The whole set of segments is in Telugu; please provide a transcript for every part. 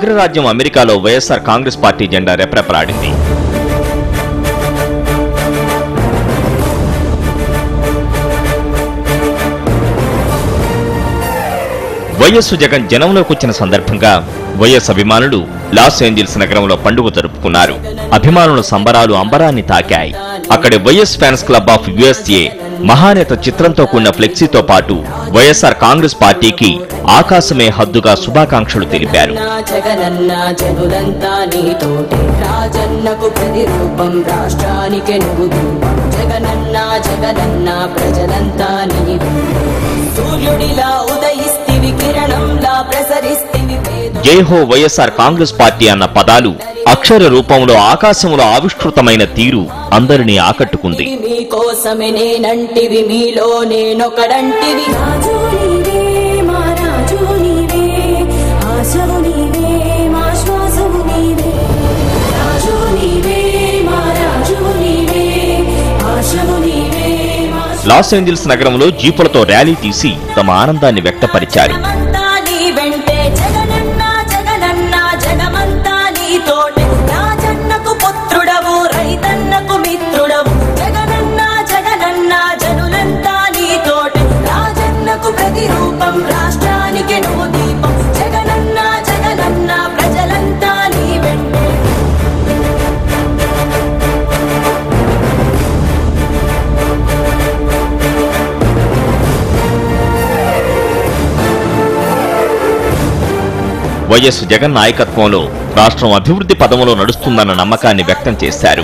అగ్రరాజ్యం అమెరికాలో వైఎస్ఆర్ కాంగ్రెస్ పార్టీ జెండా రెపరెపలాడింది. వైఎస్ జగన్ జనంలోకి వచ్చిన సందర్భంగా వైఎస్ అభిమానులు లాస్ ఏంజల్స్ నగరంలో పండుగ జరుపుకున్నారు. అభిమానుల సంబరాలు అంబరాన్ని తాకాయి. అక్కడి YS fans club of USA మహానేత చిత్రంతో కూడిన ఫ్లెక్సీతో పాటు వైఎస్ఆర్ కాంగ్రెస్ పార్టీకి ఆకాశమే హద్దుగా శుభాకాంక్షలు తెలిపారు. జై హో వైఎస్ఆర్ కాంగ్రెస్ పార్టీ అన్న పదాలు అక్షర రూపంలో ఆకాశంలో ఆవిష్కృతమైన తీరు అందరినీ ఆకట్టుకుంది. లాస్ ఏంజల్స్ నగరంలో జీపులతో ర్యాలీ తీసి తమ ఆనందాన్ని వ్యక్తపరిచారు. వైఎస్ జగన్ నాయకత్వంలో రాష్ట్రం అభివృద్ధి పదంలో నడుస్తుందన్న నమ్మకాన్ని వ్యక్తం చేశారు.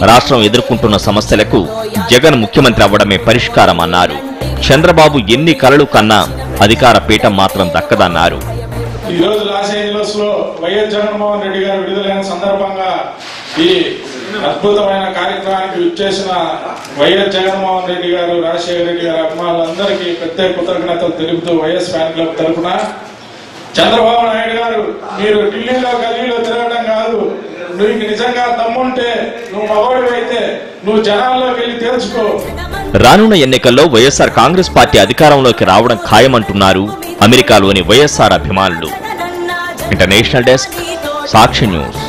రాష్ట్రం ఎదుర్కొంటున్న సమస్యలకు జగన్ ముఖ్యమంత్రి అవ్వడమే పరిష్కారమన్నారు. చంద్రబాబు ఎన్ని కలలు కన్నా అధికార పీఠం మాత్రం దక్కదన్నారు. ఈ రోజు లాస్ ఏంజల్స్ లో వైఎస్ జగన్మోహన్ రెడ్డి గారు విడుదలైన సందర్భంగా ఈ అద్భుతమైన కార్యక్రమానికి విచ్చేసిన వైఎస్ జగన్మోహన్ రెడ్డి గారు, రాజశేఖర రెడ్డి గారి అభిమానులందరికీ ప్రత్యేక కృతజ్ఞతలు తెలుపుతూ వైఎస్ ఫ్యాన్ క్లబ్ తరఫున చంద్రబాబు నాయుడు గారు, మీరు ఢిల్లీలో గల్లీలో తిరగడం కాదు, నీకు నిజంగా దమ్ముంటే, నువ్వు మగవాడివైతే నువ్వు జనాల్లోకి వెళ్ళి తెలుసుకో. రానున్న ఎన్నికల్లో వైఎస్ఆర్ కాంగ్రెస్ పార్టీ అధికారంలోకి రావడం ఖాయమంటున్నారు అమెరికాలోని వైఎస్ఆర్ అభిమానులు. ఇంటర్నేషనల్ డెస్క్, సాక్షి న్యూస్.